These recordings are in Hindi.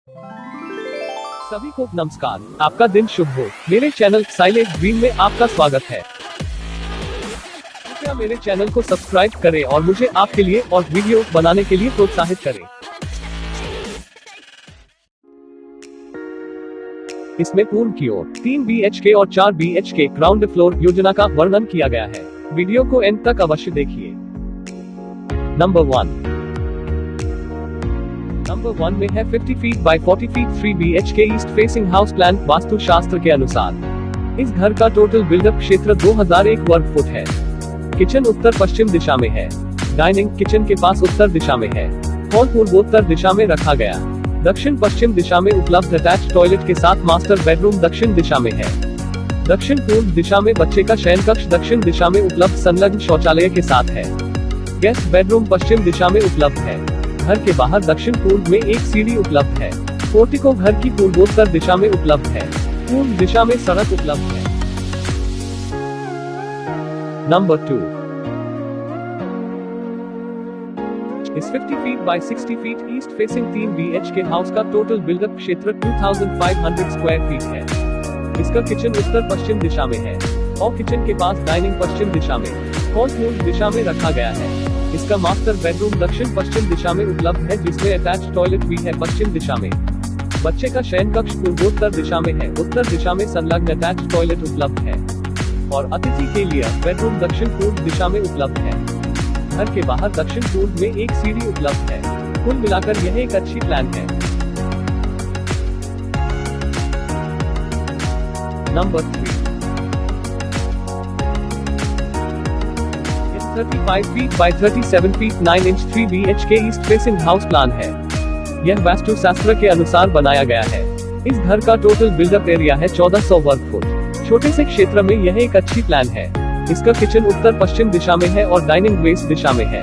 सभी को नमस्कार, आपका दिन शुभ हो। मेरे चैनल साइलेंट ड्रीम में आपका स्वागत है। कृपया मेरे चैनल को सब्सक्राइब करें और मुझे आपके लिए और वीडियो बनाने के लिए प्रोत्साहित करें। इसमें पूर्व की ओर 3 BHK और 4 BHK ग्राउंड फ्लोर योजना का वर्णन किया गया है। वीडियो को एंड तक अवश्य देखिए। नंबर 1 में है 50 feet by 40 feet 3 BHK east facing house plan. Vastu शास्त्र के अनुसार इस घर का टोटल बिल्डअप क्षेत्र 2001 वर्ग फुट है। किचन उत्तर पश्चिम दिशा में है। डाइनिंग किचन के पास उत्तर दिशा में है। हॉल पूर्वोत्तर दिशा में रखा गया। दक्षिण पश्चिम दिशा में उपलब्ध अटैच टॉयलेट के साथ मास्टर बेडरूम दक्षिण दिशा में है। दक्षिण पूर्व दिशा में बच्चे का शयन कक्ष दक्षिण दिशा में उपलब्ध संलग्न शौचालय के साथ है। गेस्ट बेडरूम पश्चिम दिशा में उपलब्ध है। घर के बाहर दक्षिण पूर्व में एक सीढ़ी उपलब्ध है। पोर्टिको घर की पूर्वोत्तर दिशा में उपलब्ध है। पूर्व दिशा में सड़क उपलब्ध है। नंबर 2 इस 50 feet by 60 feet east facing 3 BHK house का टोटल बिल्डअप क्षेत्र 2500 स्क्वायर फीट है। इसका किचन उत्तर पश्चिम दिशा में है और किचन के पास डाइनिंग पश्चिम दिशा में, हॉल पूर्व दिशा में रखा गया है। इसका मास्टर बेडरूम दक्षिण पश्चिम दिशा में उपलब्ध है, जिसमें अटैच टॉयलेट भी है पश्चिम दिशा में। बच्चे का शयन कक्ष पूर्वोत्तर दिशा में है। उत्तर दिशा में संलग्न अटैच टॉयलेट उपलब्ध है और अतिथि के लिए बेडरूम दक्षिण पूर्व दिशा में उपलब्ध है। घर के बाहर दक्षिण पूर्व में एक सीढ़ी उपलब्ध है। कुल मिलाकर यह एक अच्छी प्लान है। Number 3 35 feet by 37 feet 9 inch 3 BHK east facing house plan है। यह वास्तु शास्त्र के अनुसार बनाया गया है। इस घर का टोटल बिल्डअप एरिया है 1400 वर्ग फुट। छोटे से क्षेत्र में यह एक अच्छी प्लान है। इसका किचन उत्तर पश्चिम दिशा में है और डाइनिंग वेस्ट दिशा में है।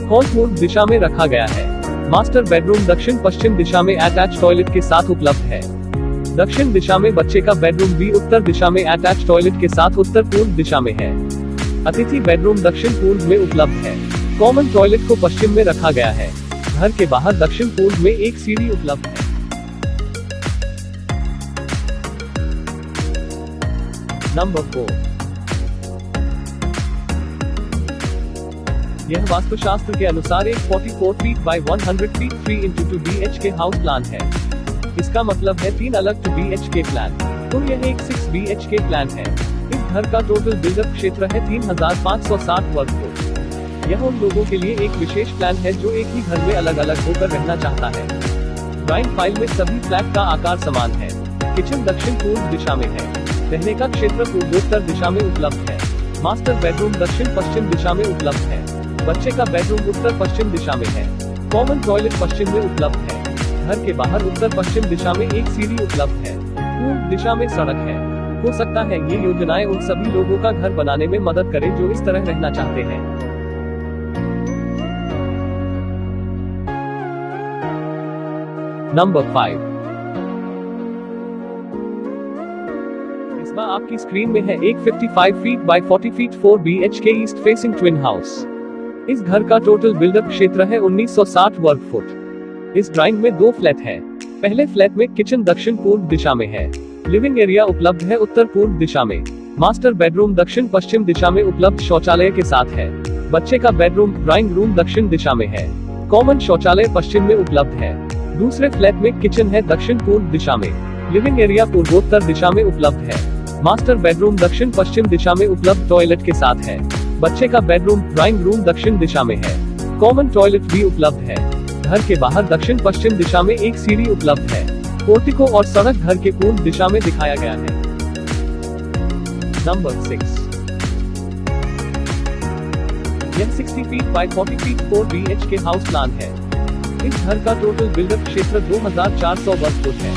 हॉल पूर्व दिशा में रखा गया है। मास्टर बेडरूम दक्षिण पश्चिम दिशा में अटैच टॉयलेट के साथ उपलब्ध है। दक्षिण दिशा में बच्चे का बेडरूम भी उत्तर दिशा में अटैच टॉयलेट के साथ उत्तर पूर्व दिशा में है। अतिथि बेडरूम दक्षिण पूर्व में उपलब्ध है। कॉमन टॉयलेट को पश्चिम में रखा गया है। घर के बाहर दक्षिण पूर्व में एक सीढ़ी उपलब्ध है। नंबर 4 यह वास्तुशास्त्र के अनुसार एक 44 feet by 100 feet 3x2 BHK house plan है। इसका मतलब है 3 अलग 2 BHK प्लान, तो यह एक 6 BHK प्लान है। इस घर का टोटल बिल्डअप क्षेत्र है 3560 वर्ग फुट। यह उन लोगों के लिए एक विशेष प्लान है जो एक ही घर में अलग अलग होकर रहना चाहता है। ड्राइंग फाइल में सभी फ्लैट का आकार समान है। किचन दक्षिण पूर्व दिशा में है। रहने का क्षेत्र पूर्वोत्तर दिशा में उपलब्ध है। मास्टर बेडरूम दक्षिण पश्चिम दिशा में उपलब्ध है। बच्चे का बेडरूम उत्तर पश्चिम दिशा में है। कॉमन टॉयलेट पश्चिम में उपलब्ध है। घर के बाहर उत्तर पश्चिम दिशा में एक सीढ़ी उपलब्ध है। पूर्व दिशा में सड़क है। हो सकता है ये योजनाएं उन सभी लोगों का घर बनाने में मदद करें जो इस तरह रहना चाहते हैं। नंबर 5 इस बार आपकी स्क्रीन में है एक 55 feet by 40 feet 4 BHK east facing twin house. इस घर का टोटल बिल्डअप क्षेत्र है 1960 वर्ग फुट। इस ड्राइंग में 2 फ्लैट है। पहले फ्लैट में किचन दक्षिण पूर्व दिशा में है। लिविंग एरिया उपलब्ध है उत्तर पूर्व दिशा में। मास्टर बेडरूम दक्षिण पश्चिम दिशा में उपलब्ध शौचालय के साथ है। बच्चे का बेडरूम ड्राइंग रूम दक्षिण दिशा में है। कॉमन शौचालय पश्चिम में उपलब्ध है। दूसरे फ्लैट में किचन है दक्षिण पूर्व दिशा में। लिविंग एरिया पूर्वोत्तर दिशा में उपलब्ध है। मास्टर बेडरूम दक्षिण पश्चिम दिशा में उपलब्ध टॉयलेट के साथ है। बच्चे का बेडरूम ड्राइंग रूम दक्षिण दिशा में है। कॉमन टॉयलेट भी उपलब्ध है। घर के बाहर दक्षिण पश्चिम दिशा में एक सीढ़ी उपलब्ध है। पोर्टिको और सड़क घर के पूर्व दिशा में दिखाया गया है। नंबर 6 यह 60 feet by 40 feet 4 BHK house plan है। इस घर का टोटल बिल्डअप क्षेत्र 2400 वर्ग फुट है।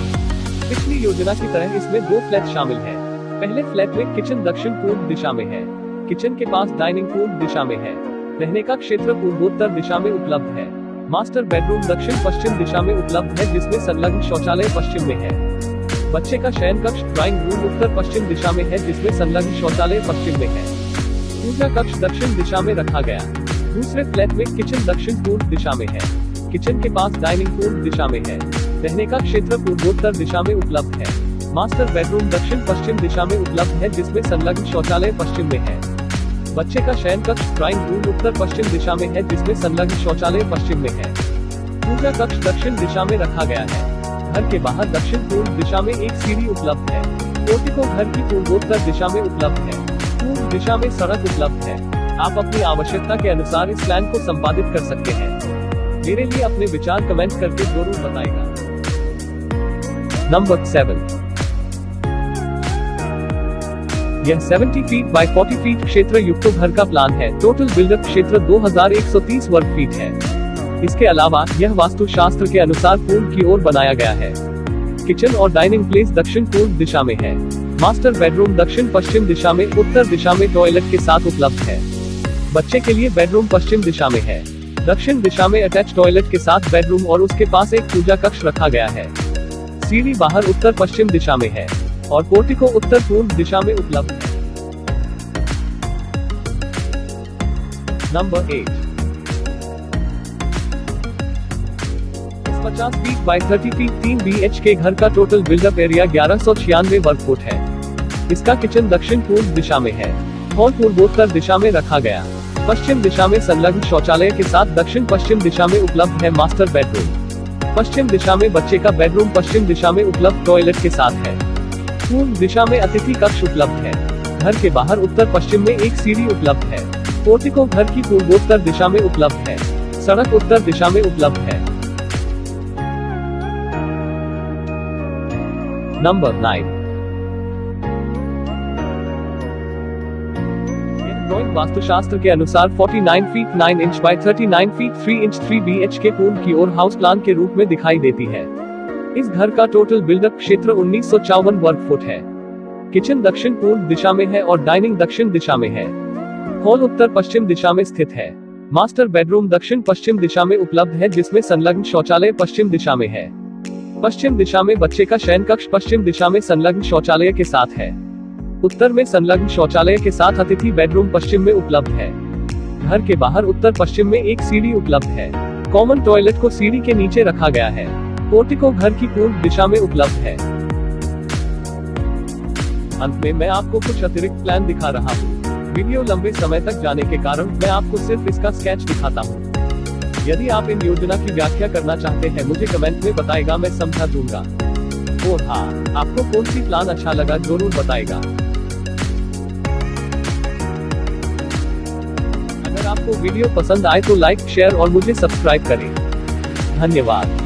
पिछली योजना की तरह इसमें 2 फ्लैट शामिल है। पहले फ्लैट में किचन दक्षिण पूर्व दिशा में है। किचन के पास डाइनिंग पूर्व दिशा में है। रहने का क्षेत्र पूर्वोत्तर दिशा में उपलब्ध है। मास्टर बेडरूम दक्षिण पश्चिम दिशा में उपलब्ध है, जिसमें संलग्न शौचालय पश्चिम में है। बच्चे का शयन कक्ष ड्राइंग रूम उत्तर पश्चिम दिशा में है, जिसमें संलग्न शौचालय पश्चिम में है। पूजा कक्ष दक्षिण दिशा में रखा गया। दूसरे फ्लैट में किचन दक्षिण पूर्व दिशा में है। किचन के पास डाइनिंग पूर्व दिशा में है। रहने का क्षेत्र पूर्वोत्तर दिशा में उपलब्ध है। मास्टर बेडरूम दक्षिण पश्चिम दिशा में उपलब्ध है, जिसमें संलग्न शौचालय पश्चिम में है। बच्चे का शयन कक्ष ड्राइंग रूम उत्तर पश्चिम दिशा में है, जिसमें संलग्न शौचालय पश्चिम में है। पूजा कक्ष दक्षिण दिशा में रखा गया है। घर के बाहर दक्षिण पूर्व दिशा में एक सीढ़ी उपलब्ध है। पोर्टिको घर की पूर्वोत्तर दिशा में उपलब्ध है। पूर्व दिशा में सड़क उपलब्ध है। आप अपनी आवश्यकता के अनुसार इस प्लान को संपादित कर सकते हैं। मेरे लिए अपने विचार कमेंट करके जरूर बताएगा। नंबर 7। यह 70 फीट बाय 40 फीट क्षेत्र युक्त घर का प्लान है। टोटल बिल्डअप क्षेत्र 2130 वर्ग फीट है। इसके अलावा यह वास्तुशास्त्र के अनुसार पूर्व की ओर बनाया गया है। किचन और डाइनिंग प्लेस दक्षिण पूर्व दिशा में है। मास्टर बेडरूम दक्षिण पश्चिम दिशा में उत्तर दिशा में टॉयलेट के साथ उपलब्ध है। बच्चे के लिए बेडरूम पश्चिम दिशा में है। दक्षिण दिशा में अटैच टॉयलेट के साथ बेडरूम और उसके पास एक पूजा कक्ष रखा गया है। सीढ़ी बाहर उत्तर पश्चिम दिशा में है और पोर्टिको उत्तर पूर्व दिशा में उपलब्ध है। Number 8। 50 feet by 30 feet 3 BHK घर का टोटल बिल्डअप एरिया 1196 वर्ग फुट है। इसका किचन दक्षिण पूर्व दिशा में है। हॉल पूर्वोत्तर दिशा में रखा गया। पश्चिम दिशा में संलग्न शौचालय के साथ दक्षिण पश्चिम दिशा में उपलब्ध है मास्टर बेडरूम। पश्चिम दिशा में बच्चे का बेडरूम पश्चिम दिशा में उपलब्ध टॉयलेट के साथ है। पूर्व दिशा में अतिथि कक्ष उपलब्ध है। घर के बाहर उत्तर पश्चिम में एक सीढ़ी उपलब्ध है। पोर्टिको घर की पूर्वोत्तर दिशा में उपलब्ध है। सड़क उत्तर दिशा में उपलब्ध है। नंबर 9। ड्राइंग वास्तुशास्त्र के अनुसार 49 feet 9 inch by 39 feet 3 inch 3 BHK पूर्व की ओर हाउस प्लान के रूप में दिखाई देती है। इस घर का टोटल बिल्डअप क्षेत्र 1954 वर्ग फुट है। किचन दक्षिण पूर्व दिशा में है और डाइनिंग दक्षिण दिशा में है। हॉल उत्तर पश्चिम दिशा में स्थित है। मास्टर बेडरूम दक्षिण पश्चिम दिशा में उपलब्ध है, जिसमें संलग्न शौचालय पश्चिम दिशा में है। पश्चिम दिशा में बच्चे का शयन कक्ष पश्चिम दिशा में संलग्न शौचालय के साथ है। उत्तर में संलग्न शौचालय के साथ अतिथि बेडरूम पश्चिम में उपलब्ध है। घर के बाहर उत्तर पश्चिम में एक सीढ़ी उपलब्ध है। कॉमन टॉयलेट को सीढ़ी के नीचे रखा गया है। पोर्टिको घर की पूर्व दिशा में उपलब्ध है। अंत में मैं आपको कुछ अतिरिक्त प्लान दिखा रहा हूँ। वीडियो लंबे समय तक जाने के कारण मैं आपको सिर्फ इसका स्केच दिखाता हूँ। यदि आप इन योजना की व्याख्या करना चाहते हैं, मुझे कमेंट में बताएगा, मैं समझा दूंगा। और हाँ, आपको कौन सी प्लान अच्छा लगा जरूर बताएगा। अगर आपको वीडियो पसंद आए तो लाइक, शेयर और मुझे सब्सक्राइब करें। धन्यवाद।